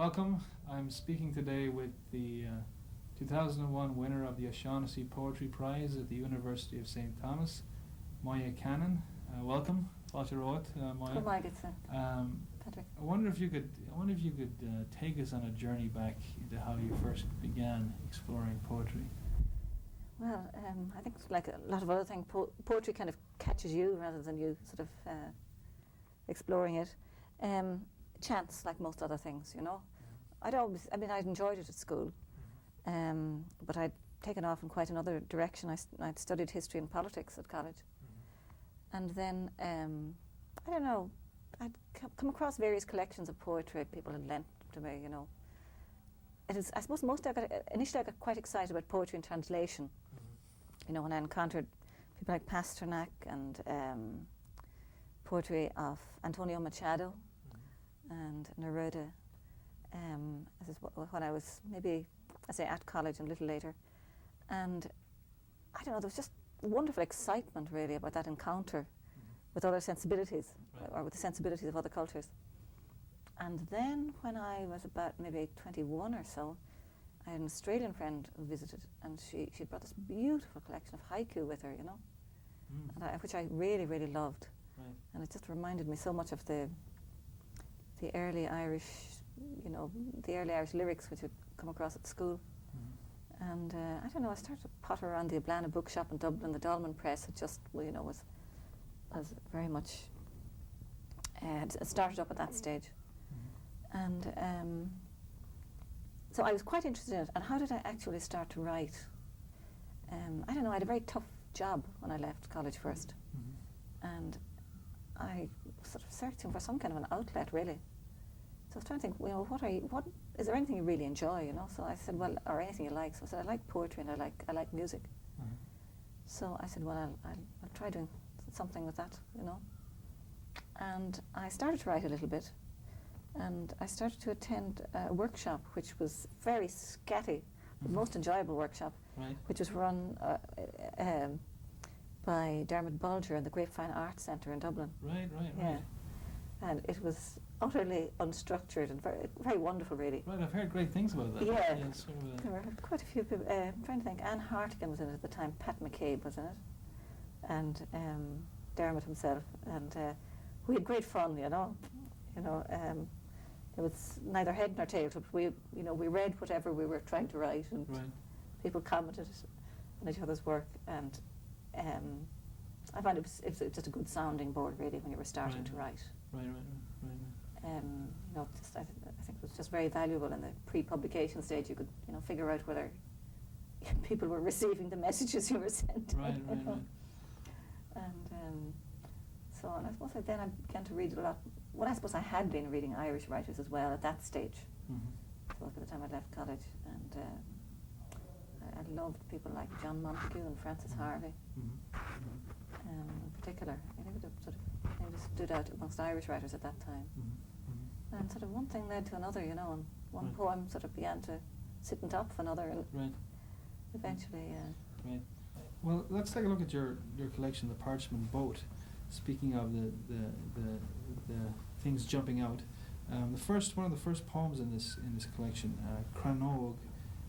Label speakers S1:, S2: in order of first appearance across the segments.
S1: Welcome. I'm speaking today with the 2001 winner of the Shaughnessy Poetry Prize at the University of St. Thomas, Moya Cannon. Welcome. Fáilte rót, Moya.
S2: Patrick.
S1: I wonder if you could take us on a journey back into how you first began exploring poetry.
S2: Well, I think it's like a lot of other things. Poetry kind of catches you rather than you sort of exploring it. Chance, like most other things, you know. I'd enjoyed it at school, but I'd taken off in quite another direction. I'd studied history and politics at college, and then I don't know, I'd come across various collections of poetry people had lent to me, you know. It is, I suppose, initially I got quite excited about poetry in translation, you know, when I encountered people like Pasternak and poetry of Antonio Machado and Neruda. This is when I was maybe, I say, at college and a little later, and I don't know, there was just wonderful excitement really about that encounter with other sensibilities, or with the sensibilities of other cultures. And then when I was about maybe 21 or so, I had an Australian friend who visited, and she brought this beautiful collection of haiku with her, you know, and which I really, really loved.
S1: Right.
S2: And it just reminded me so much of the early Irish, you know, the early Irish lyrics which had come across at school. And I don't know, I started to potter around the Ablana bookshop in Dublin. The Dolman Press had just, you know, was very much had started up at that stage. And so I was quite interested in it. And how did I actually start to write? I don't know, I had a very tough job when I left college first. And I was sort of searching for some kind of an outlet, really. So I was trying to think, you know, what is there anything you really enjoy, you know? So I said, well, or anything you like. So I said, I like poetry and I like music. So I said, well, I'll try doing something with that, you know. And I started to write a little bit, and I started to attend a workshop which was very scatty, the most enjoyable workshop, which was run by Dermot Bulger in the Grapevine Arts Centre in Dublin.
S1: Right.
S2: And it was utterly unstructured and very, very wonderful, really.
S1: Right, I've heard great things about that.
S2: Yeah,
S1: sort of
S2: there were quite a few people. I'm trying to think. Anne Hartigan was in it at the time. Pat McCabe was in it, and Dermot himself. And we had great fun, you know. There was neither head nor tail to it. We read whatever we were trying to write, and people commented on each other's work. And I found it was just a good sounding board, really, when you were starting to write.
S1: Right.
S2: You know, I think it was just very valuable in the pre-publication stage. You could, you know, figure out whether people were receiving the messages you were sending.
S1: Right.
S2: And so on. I suppose I began to read a lot. Well, I suppose I had been reading Irish writers as well at that stage. So by the time I left college, and I loved people like John Montague and Francis Harvey. In particular, I think they stood out amongst Irish writers at that time. And sort of one thing led to another, you know, and one poem sort of began to sit on top of another, and eventually.
S1: Right. Well, let's take a look at your collection, the Parchment Boat. Speaking of the things jumping out, one of the first poems in this collection, Cranog,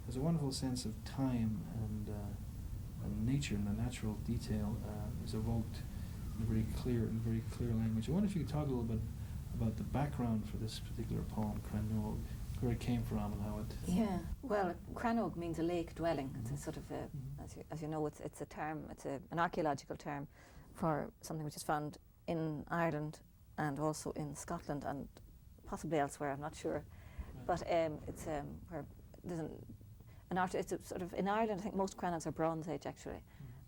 S1: has a wonderful sense of time and nature and the natural detail is evoked in very clear language. I wonder if you could talk a little bit about the background for this particular poem, Cranog, where it came from and how it...
S2: Yeah, well, Cranog means a lake dwelling. It's a sort of, as you know, it's a term, it's an archaeological term for something which is found in Ireland and also in Scotland and possibly elsewhere, I'm not sure. But it's where there's it's a sort of, in Ireland I think most cranogs are Bronze Age actually,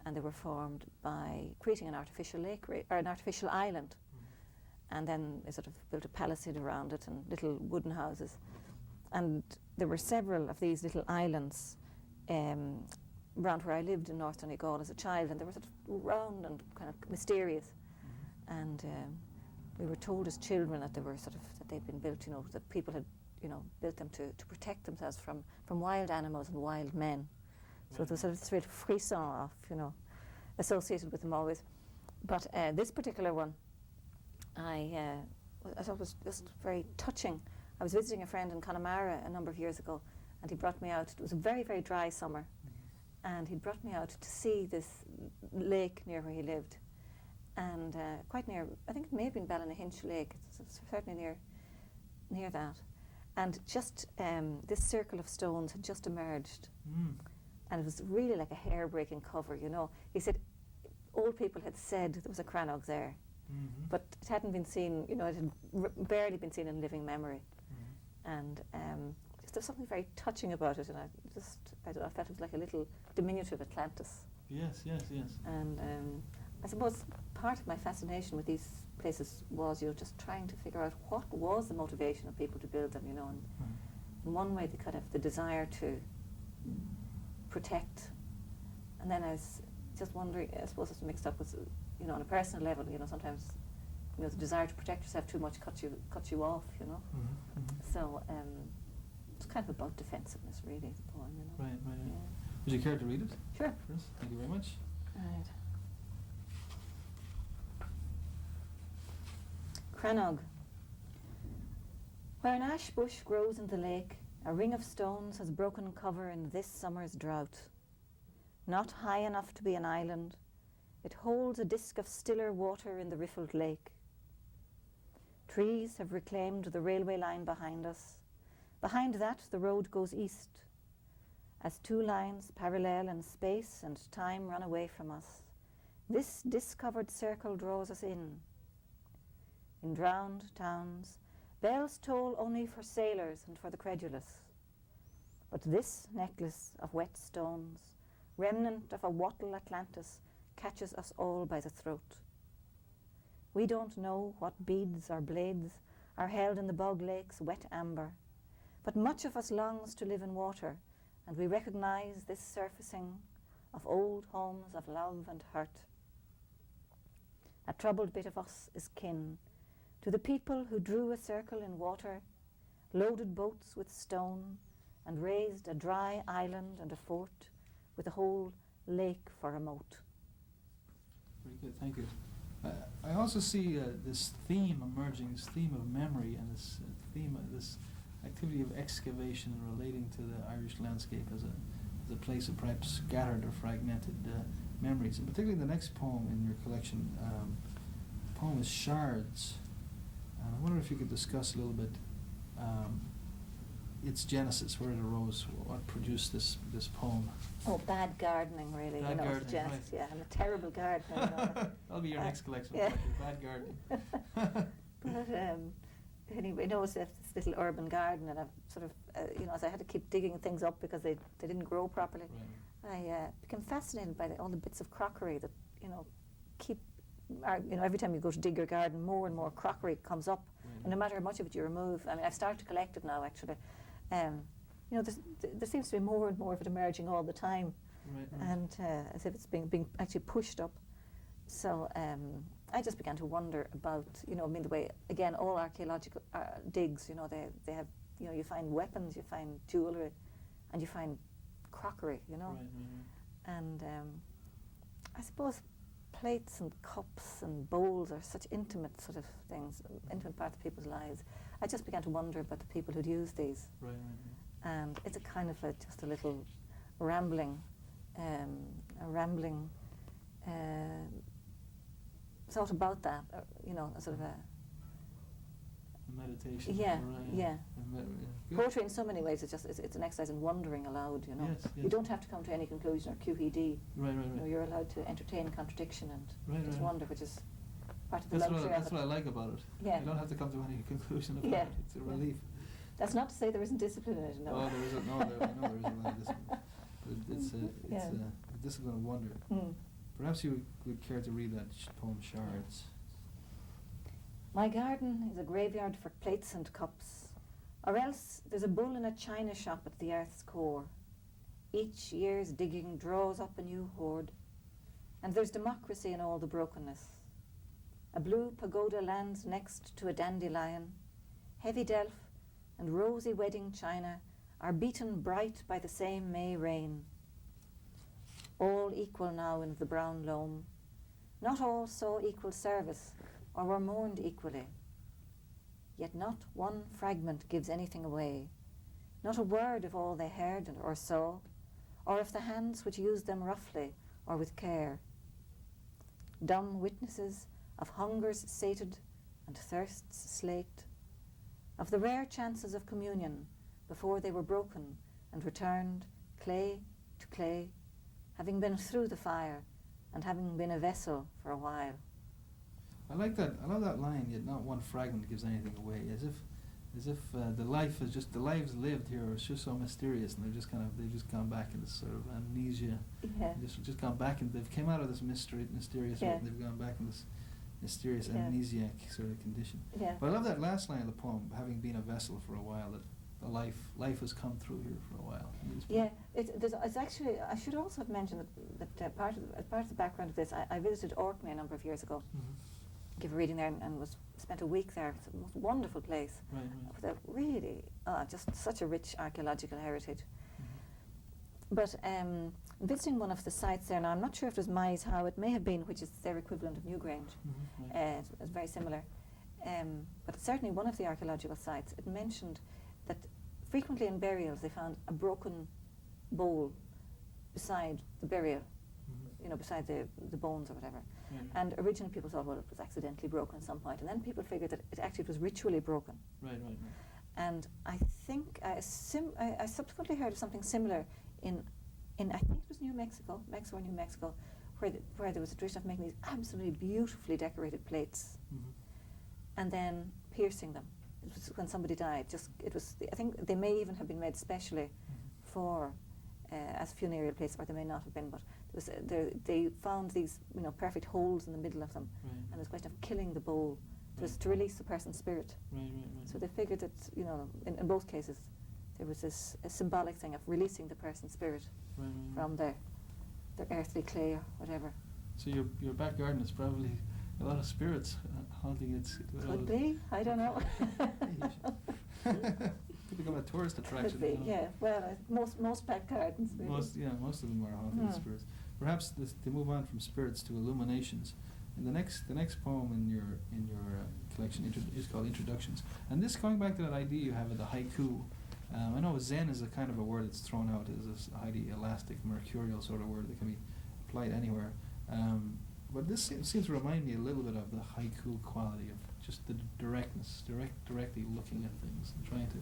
S2: and they were formed by creating an artificial lake or an artificial island, and then they sort of built a palisade around it and little wooden houses, and there were several of these little islands around where I lived in North Donegal as a child, and they were sort of round and kind of mysterious, and we were told as children that they were that they'd been built, you know, that people had, you know, built them to protect themselves from wild animals and wild men. So there was sort of this real frisson of, you know, associated with them always. But this particular one, I thought was just very touching I was visiting a friend in Connemara a number of years ago, and he brought me out. It was a very, very dry summer, and he brought me out to see this lake near where he lived, and quite near, I think it may have been Ballynahinch Lake, it's certainly near that. And just this circle of stones had just emerged, and it was really like a hair-breaking cover, you know. He said old people had said there was a crannog there, but it hadn't been seen, you know, it had barely been seen in living memory. And just there was something very touching about it, and I felt it was like a little diminutive Atlantis.
S1: Yes, yes, yes.
S2: And I suppose part of my fascination with these places was, you know, just trying to figure out what was the motivation of people to build them, you know. And in one way, they kind of the desire to protect, and then I was just wondering, I suppose it's mixed up with, you know, on a personal level, you know, sometimes, you know, the desire to protect yourself too much cuts you off, you know. So it's kind of about defensiveness, really, the poem, you know.
S1: Right.
S2: Yeah.
S1: Would you care to read it?
S2: Sure.
S1: Chris, thank you very much.
S2: Right. Crannog. Where an ash bush grows in the lake, a ring of stones has broken cover in this summer's drought. Not high enough to be an island, it holds a disk of stiller water in the riffled lake. Trees have reclaimed the railway line behind us. Behind that, the road goes east, as two lines parallel in space and time run away from us. This discovered circle draws us in. In drowned towns, bells toll only for sailors and for the credulous. But this necklace of wet stones, remnant of a wattle Atlantis, catches us all by the throat. We don't know what beads or blades are held in the bog lake's wet amber, but much of us longs to live in water, and we recognize this surfacing of old homes of love and hurt. A troubled bit of us is kin to the people who drew a circle in water, loaded boats with stone, and raised a dry island and a fort with a whole lake for a moat.
S1: Very good, thank you. I also see this theme emerging, this theme of memory, and this theme of this activity of excavation and relating to the Irish landscape as a place of perhaps scattered or fragmented memories. And particularly the next poem in your collection, the poem is Shards. And I wonder if you could discuss a little bit its genesis, where it arose, what produced this poem.
S2: Oh, bad gardening, really.
S1: Bad
S2: you know,
S1: gardening,
S2: it's genesis.
S1: right.
S2: Yeah, I'm a terrible gardener. You know.
S1: That'll be your next collection.
S2: Yeah.
S1: Bad gardening.
S2: But anyway, no, it's this little urban garden, and I've sort of, you know, as I had to keep digging things up because they didn't grow properly,
S1: Right.
S2: I became fascinated by all the bits of crockery that, you know, you know, every time you go to dig your garden, more and more crockery comes up,
S1: Right.
S2: and no matter how much of it you remove, I mean, I've started to collect it now, actually. You know, there seems to be more and more of it emerging all the time,
S1: Right.
S2: and as if it's being actually pushed up. So I just began to wonder about, you know, I mean, the way, again, all archaeological digs, you know, they have, you know, you find weapons, you find jewellery, and you find crockery, you know.
S1: Right.
S2: And I suppose plates and cups and bowls are such intimate sort of things, intimate parts of people's lives. I just began to wonder about the people who'd use these.
S1: Right.
S2: And it's a kind of just a little rambling thought about that, you know, a sort of a
S1: meditation.
S2: yeah,
S1: Right.
S2: yeah.
S1: Good.
S2: Poetry in so many ways it's an exercise in wondering aloud, you know.
S1: Yes,
S2: You
S1: yes.
S2: don't have to come to any conclusion or QED.
S1: Right.
S2: You know, you're allowed to entertain contradiction and
S1: Right.
S2: just wonder, which is part of the
S1: That's
S2: luxury
S1: what
S2: of
S1: I
S2: it.
S1: like about it.
S2: Yeah.
S1: You don't have to come to any conclusion about
S2: Yeah.
S1: it. It's a
S2: Yeah.
S1: relief.
S2: That's not to say there isn't discipline in it, no.
S1: Oh, there isn't. No, I know there isn't a lot of discipline. But it's
S2: Yeah.
S1: a discipline of wonder.
S2: Mm.
S1: Perhaps you would care to read that poem, Shards.
S2: My garden is a graveyard for plates and cups, or else there's a bull in a china shop at the earth's core. Each year's digging draws up a new hoard, and there's democracy in all the brokenness. A blue pagoda lands next to a dandelion. Heavy delf and rosy wedding china are beaten bright by the same May rain. All equal now in the brown loam. Not all saw equal service or were mourned equally. yet not one fragment gives anything away, not a word of all they heard or saw, or of the hands which used them roughly or with care. Dumb witnesses of hungers sated and thirsts slaked, of the rare chances of communion before they were broken and returned clay to clay, having been through the fire and having been a vessel for a while.
S1: I like that. I love that line. Yet not one fragment gives anything away. As if the lives lived here is just so mysterious, and they've just gone back into sort of amnesia.
S2: Yeah.
S1: Just gone back, and they've came out of this mysterious
S2: Yeah.
S1: world, and they've gone back in this mysterious
S2: Yeah.
S1: amnesiac sort of condition.
S2: Yeah.
S1: But I love that last line of the poem, having been a vessel for a while, that the life has come through here for a while.
S2: Yeah, it's actually, I should also have mentioned that part of the background of this, I visited Orkney a number of years ago, give a reading there, and spent a week there. It's a most wonderful place,
S1: Right.
S2: with a really, just such a rich archaeological heritage.
S1: Mm-hmm.
S2: But visiting one of the sites there, now I'm not sure if it was Maes How, it may have been, which is their equivalent of Newgrange.
S1: Mm-hmm. Right.
S2: It's very similar. But certainly one of the archaeological sites, it mentioned that frequently in burials they found a broken bowl beside the burial,
S1: Mm-hmm.
S2: beside the bones or whatever.
S1: Right.
S2: And originally people thought, well, it was accidentally broken at some point, and then people figured that it actually was ritually broken.
S1: Right.
S2: And I think I subsequently heard of something similar in I think it was New Mexico or New Mexico, where there was a tradition of making these absolutely beautifully decorated plates
S1: Mm-hmm.
S2: and then piercing them. It was when somebody died. I think they may even have been made specially for as funereal plates, or they may not have been. But they found these perfect holes in the middle of them,
S1: Right.
S2: and it was a question of killing the bowl. It was to release the person's spirit.
S1: Right.
S2: So they figured that in both cases there was this a symbolic thing of releasing the person's spirit
S1: Right.
S2: from their earthly clay or whatever.
S1: So your back garden is probably a lot of spirits haunting its.
S2: Could be. I don't know.
S1: Could become a tourist attraction.
S2: Could be. Yeah. Well, most back gardens. Really.
S1: Most of them are haunted with spirits. Perhaps to move on from spirits to illuminations. And the next poem in your collection is called Introductions. And this, going back to that idea you have of the haiku, I know Zen is a kind of a word that's thrown out as this highly elastic, mercurial sort of word that can be applied anywhere. But this seems to remind me a little bit of the haiku quality of just the directness, directly looking at things and trying to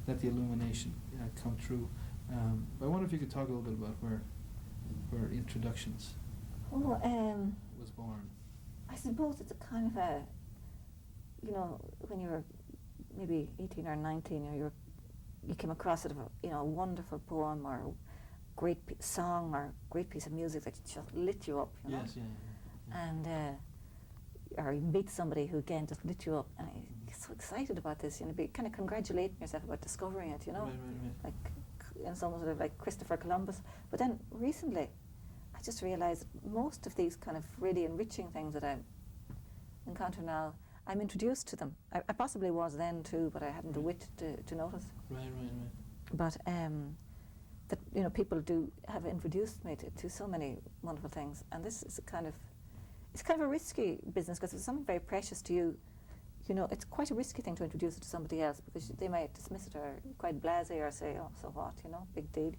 S1: let the illumination come true. But I wonder if you could talk a little bit about where Introductions was born.
S2: I suppose it's a kind of a, when you were maybe 18 or 19, you came across sort of a wonderful poem or a great song or a great piece of music that just lit you up.
S1: Yes, yeah.
S2: And or you meet somebody who again just lit you up, and you get so excited about this, be kind of congratulating yourself about discovering it,
S1: Right.
S2: like some sort of like Christopher Columbus. But then recently, I just realised most of these kind of really enriching things that I encounter now, I'm introduced to them. I possibly was then too, but I hadn't the wit to notice.
S1: Right.
S2: But that people do have introduced me to so many wonderful things, and this is it's kind of a risky business because it's something very precious to you. It's quite a risky thing to introduce it to somebody else because they might dismiss it or quite blasé or say, oh, so what, big deal.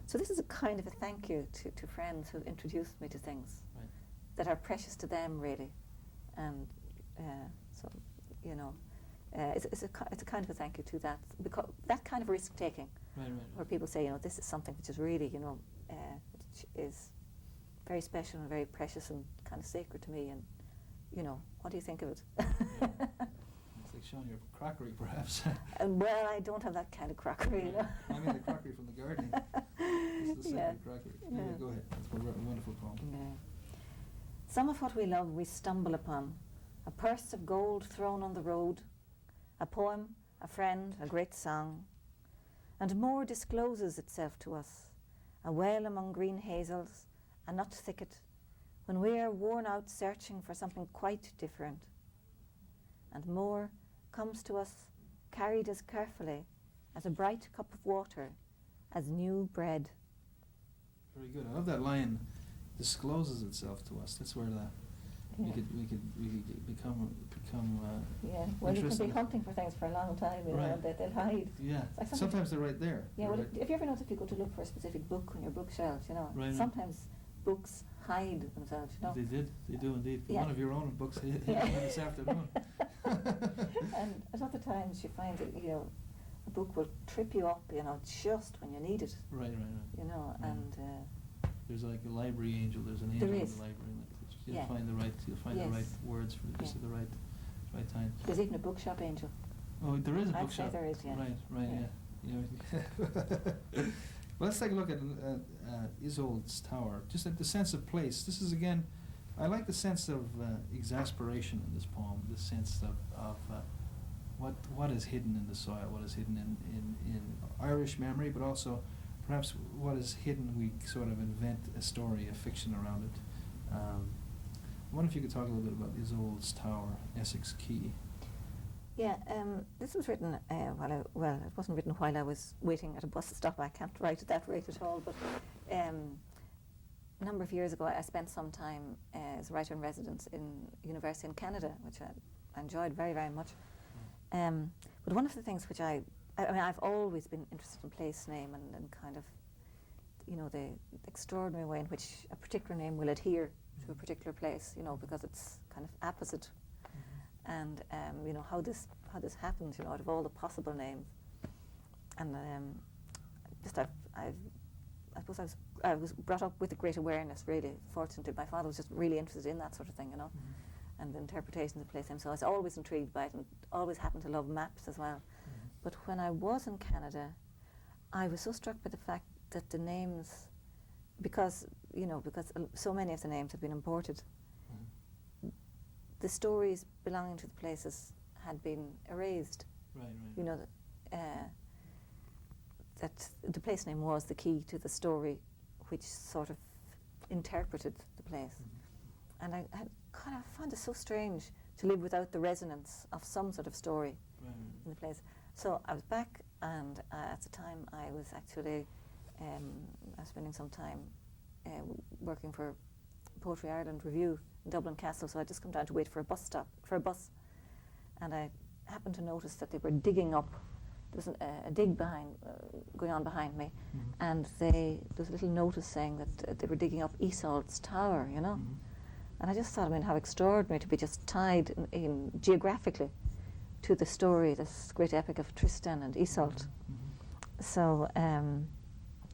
S2: So this is a kind of a thank you to friends who introduced me to things that are precious to them, really. And it's a kind of a thank you to that, because that kind of risk taking, where people say, this is something which is really, which is very special and very precious and kind of sacred to me, and what do you think of it?
S1: It's like showing your crockery, perhaps.
S2: Well, I don't have that kind of crockery,
S1: I mean the crockery from the garden. It's the sacred crockery.
S2: Yeah.
S1: Anyway, go ahead. That's a wonderful poem.
S2: Yeah. Some of what we love we stumble upon, a purse of gold thrown on the road, a poem, a friend, a great song, and more discloses itself to us, a well among green hazels, a nut thicket, when we are worn out searching for something quite different. And more comes to us carried as carefully as a bright cup of water, as new bread.
S1: Very good. I love that line, discloses itself to us. That's where We
S2: Yeah.
S1: could become
S2: Yeah, well, you can
S1: interested
S2: be
S1: in-
S2: hunting for things for a long time, you know,
S1: Right.
S2: and they'll hide.
S1: Yeah.
S2: Like
S1: Sometimes they're right there.
S2: Yeah,
S1: They're
S2: well,
S1: right-
S2: if you ever notice if you go to look for a specific book on your bookshelf, you know,
S1: Right.
S2: sometimes books hide themselves, you know.
S1: They do indeed.
S2: Yeah.
S1: One of your own books
S2: Yeah.
S1: this afternoon.
S2: And at other times you find that, you know, a book will trip you up, you know, just when you need it,
S1: Right.
S2: you know,
S1: Right.
S2: and
S1: There's like a library angel. There's an angel
S2: There
S1: in
S2: is.
S1: the library. You'll
S2: Yeah.
S1: find the right. You'll find the
S2: Yes.
S1: right words for just
S2: Yeah.
S1: at the right time.
S2: there's even a bookshop angel.
S1: Oh, there is a
S2: I'd
S1: bookshop.
S2: say there is, yeah.
S1: Right,
S2: Yeah.
S1: yeah. Well, let's take a look at Isolde's Tower. Just at the sense of place. This is again, I like the sense of exasperation in this poem. The sense of what is hidden in the soil, what is hidden in Irish memory, but also perhaps what is hidden. We sort of invent a story, a fiction around it. I wonder if you could talk a little bit about Isolde's Tower, Essex Quay.
S2: Yeah, this was written it wasn't written while I was waiting at a bus stop. I can't write at that rate at all, but a number of years ago I spent some time as a writer in residence in university in Canada, which I enjoyed very, very much. But one of the things which I mean, I've always been interested in place name and kind of, you know, the extraordinary way in which a particular name will adhere to a particular place, you know, because it's kind of apposite. And you know how this happens, you know, out of all the possible names, and I suppose I was brought up with a great awareness. Really, fortunately, my father was just really interested in that sort of thing, you know, and the interpretation of place names. So I was always intrigued by it, and always happened to love maps as well. But when I was in Canada, I was so struck by the fact that the names, because so many of the names had been imported. The stories belonging to the places had been erased.
S1: Right.
S2: You know, that the place name was the key to the story, which sort of interpreted the place. And I had kind of found it so strange to live without the resonance of some sort of story in the place. So I was back, and at the time I was actually I was spending some time working for Poetry Ireland Review in Dublin Castle, so I just come down to wait for a bus, and I happened to notice that they were digging up. There was a dig going on behind me, and there was a little notice saying that they were digging up Isolde's Tower, you know. And I just thought, I mean, how extraordinary to be just tied in geographically to the story, this great epic of Tristan and Isolde. So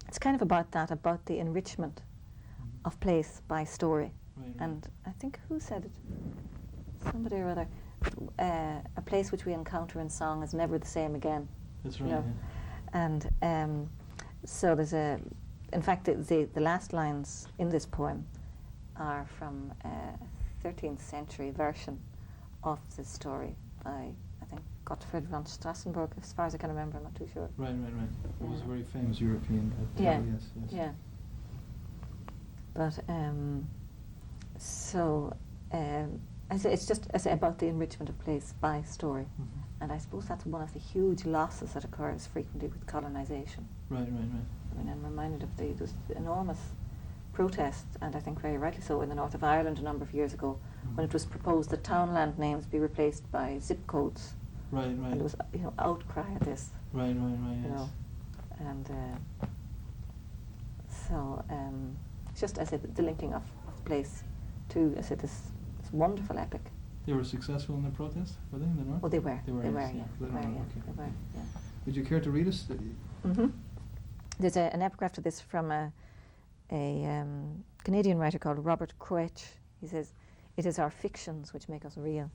S2: it's kind of about that, about the enrichment of place by story.
S1: Right.
S2: And I think, who said it? Somebody or other. A place which we encounter in song is never the same again.
S1: That's right.
S2: You know?
S1: Yeah.
S2: And so there's in fact, the last lines in this poem are from a 13th century version of the story by, I think, Gottfried von Strassenburg, as far as I can remember. I'm not too sure.
S1: Right. It was a
S2: Yeah.
S1: very famous European
S2: Yeah.
S1: tale, yes.
S2: Yeah. But it's just about the enrichment of place by story, and I suppose that's one of the huge losses that occurs frequently with colonisation.
S1: Right.
S2: I mean, I'm reminded of the enormous protest, and I think very rightly so, in the north of Ireland a number of years ago, when it was proposed that townland names be replaced by zip codes.
S1: Right.
S2: And there was, you know, outcry at this.
S1: Right.
S2: You
S1: Yes.
S2: know, and so just, I said, the linking of place to, I said, this wonderful epic.
S1: They were successful in the protest, were they, in the north?
S2: Oh, they were.
S1: They were,
S2: They
S1: yes,
S2: were,
S1: yeah.
S2: yeah.
S1: They
S2: They were,
S1: were,
S2: yeah.
S1: okay.
S2: They were, yeah.
S1: Would you care to read us?
S2: There's an epigraph to this from a Canadian writer called Robert Croetch. He says, "It is our fictions which make us real."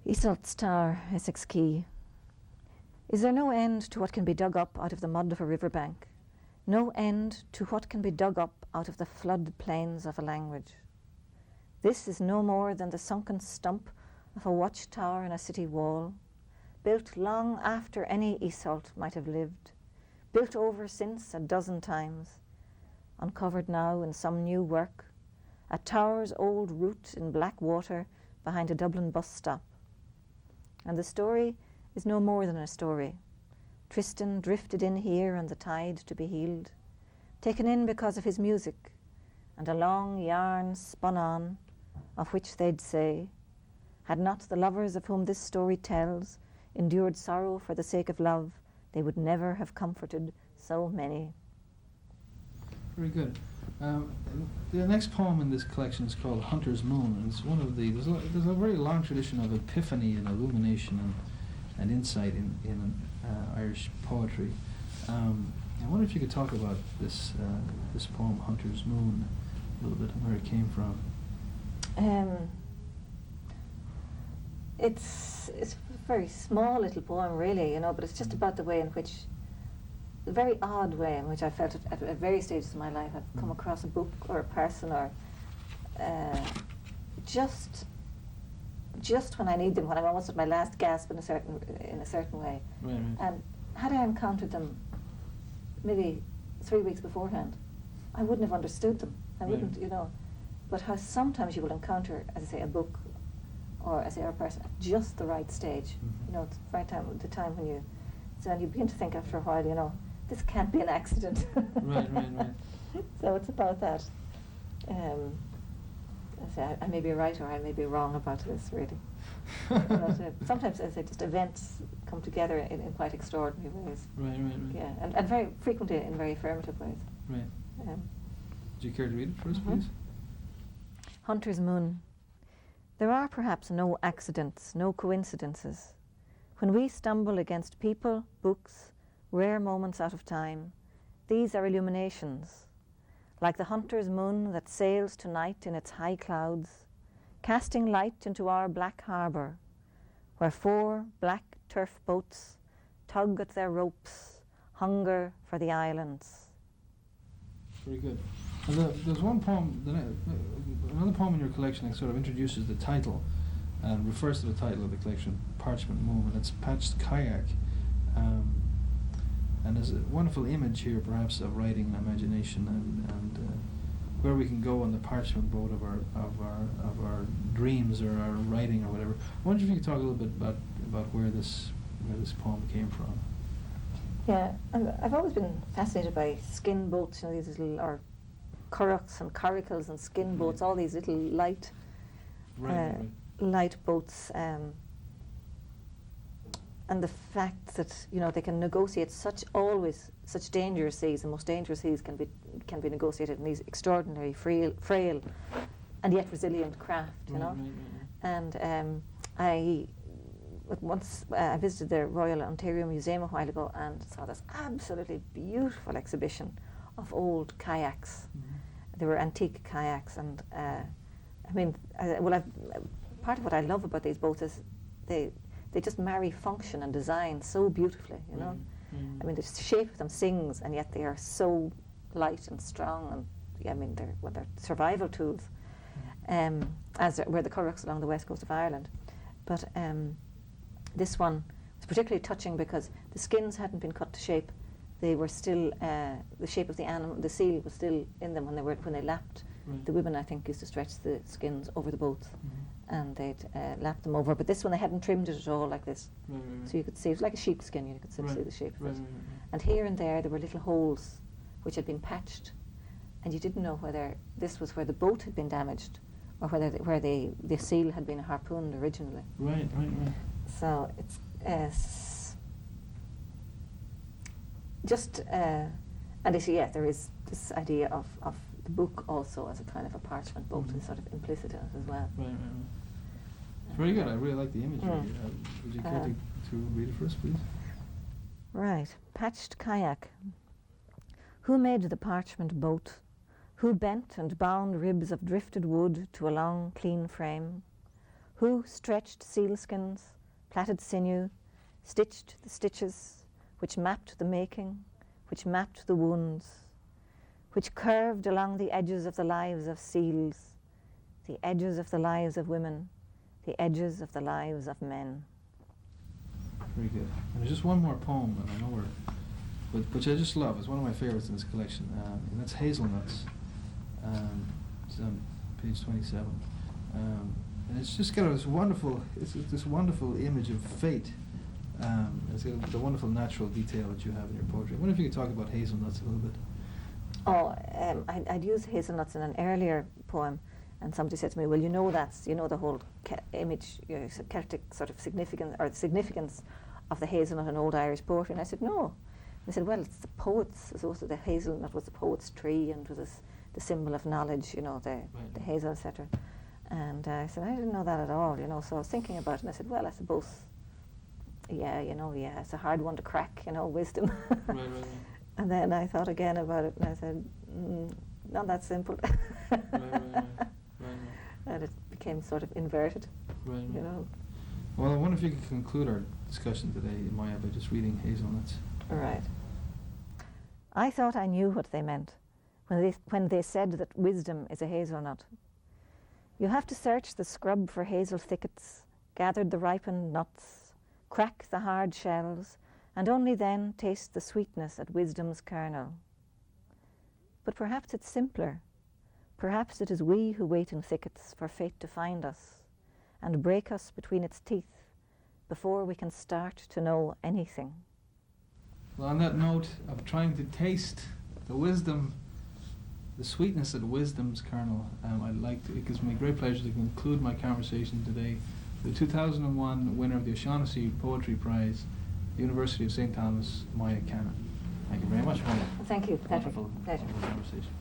S2: Isolde's Tower, Essex Quay. Is there no end to what can be dug up out of the mud of a riverbank? No end to what can be dug up out of the flood plains of a language? This is no more than the sunken stump of a watchtower in a city wall, built long after any Isolde might have lived, built over since a dozen times, uncovered now in some new work, a tower's old root in black water behind a Dublin bus stop. And the story is no more than a story. Tristan drifted in here on the tide to be healed, taken in because of his music, and a long yarn spun on, of which they'd say, had not the lovers of whom this story tells endured sorrow for the sake of love, they would never have comforted so many.
S1: Very good. The next poem in this collection is called Hunter's Moon, and it's one of the, there's a very long tradition of epiphany and illumination and insight in Irish poetry. I wonder if you could talk about this poem, Hunter's Moon, a little bit, and where it came from.
S2: It's a very small little poem, really, but it's just about the way in which, the very odd way in which I felt it at various stages of my life. I've come across a book or a person or just when I need them, when I'm almost at my last gasp in a certain way.
S1: Right.
S2: And had I encountered them maybe 3 weeks beforehand, I wouldn't have understood them. I wouldn't, But how sometimes you will encounter, as I say, a book or, as I say, a person at just the right stage. It's the right time, the time when you begin to think after a while, this can't be an accident.
S1: Right.
S2: So it's about that. I say, I may be right or I may be wrong about this, really. Sometimes, as I say, just events come together in quite extraordinary ways.
S1: Right.
S2: Yeah, and very frequently in very affirmative ways.
S1: Right. Would you care to read it for us, please?
S2: Hunter's Moon. There are perhaps no accidents, no coincidences. When we stumble against people, books, rare moments out of time, these are illuminations, like the hunter's moon that sails tonight in its high clouds, casting light into our black harbour, where 4 black turf boats tug at their ropes, hunger for the islands.
S1: Very good. And there's one poem, another poem in your collection that sort of introduces the title and refers to the title of the collection, Parchment Moon, and it's Patched Kayak. And there's a wonderful image here, perhaps, of writing and imagination and where we can go on the parchment boat of our dreams or our writing or whatever. I wonder if you could talk a little bit about where this poem came from.
S2: Yeah, I've always been fascinated by skin boats, these little, or currachs and coracles and skin boats, all these little light boats, and the fact that they can negotiate such dangerous seas. The most dangerous seas can be negotiated in these extraordinary frail and yet resilient craft. And I visited the Royal Ontario Museum a while ago and saw this absolutely beautiful exhibition of old kayaks. They were antique kayaks, and part of what I love about these boats is they just marry function and design so beautifully, the shape of them sings, and yet they are so light and strong, and they're survival tools, as were the currachs along the west coast of Ireland. But this one was particularly touching because the skins hadn't been cut to shape. They were still, the shape of the animal, the seal was still in them when they lapped.
S1: Right.
S2: The women, I think, used to stretch the skins over the boats, and they'd lap them over. But this one, they hadn't trimmed it at all like this.
S1: Right.
S2: So you could see, it was like a sheepskin, you could still see the shape of it.
S1: Right.
S2: And here and there were little holes which had been patched, and you didn't know whether this was where the boat had been damaged or where the seal had been harpooned originally.
S1: Right.
S2: So it's just, and they say, there is this idea of the book also as a kind of a parchment boat is sort of implicit in it as well.
S1: Right. It's very good. I really like the imagery. Would you care to read it for us, please?
S2: Right. Patched kayak. Who made the parchment boat? Who bent and bound ribs of drifted wood to a long, clean frame? Who stretched sealskins, plaited sinew, stitched the stitches, which mapped the making, which mapped the wounds, which curved along the edges of the lives of seals, the edges of the lives of women, the edges of the lives of men.
S1: Very good. And there's just one more poem, and I know which I just love. It's one of my favorites in this collection, and that's Hazelnuts. It's on page 27. And it's just got this wonderful image of fate. It's got the wonderful natural detail that you have in your poetry. I wonder if you could talk about hazelnuts a little bit.
S2: Oh, I'd used hazelnuts in an earlier poem, and somebody said to me, "Well, you know the whole image, Celtic sort of significance, or the significance of the hazelnut in old Irish poetry." And I said, "No." They said, "Well, it's the poets. So the hazelnut was the poet's tree, and was the symbol of knowledge. The hazel, etc." And I said, "I didn't know that at all. So I was thinking about it, and I said, well, I suppose, yeah, it's a hard one to crack. Wisdom."
S1: Right.
S2: And then I thought again about it, and I said, not that simple.
S1: Right.
S2: And it became sort of inverted,
S1: Right.
S2: Well,
S1: I wonder if you could conclude our discussion today, Moya, by just reading Hazelnuts.
S2: Right. I thought I knew what they meant when they said that wisdom is a hazelnut. You have to search the scrub for hazel thickets, gather the ripened nuts, crack the hard shells, and only then taste the sweetness at wisdom's kernel. But perhaps it's simpler. Perhaps it is we who wait in thickets for fate to find us and break us between its teeth before we can start to know anything.
S1: Well, on that note of trying to taste the wisdom, the sweetness at wisdom's kernel, it gives me great pleasure to conclude my conversation today with the 2001 winner of the Shaughnessy Poetry Prize, the University of St. Thomas, Moya Cannon. Thank you very much, Moya.
S2: Thank you, Patrick.
S1: Wonderful
S2: Pleasure.
S1: conversation.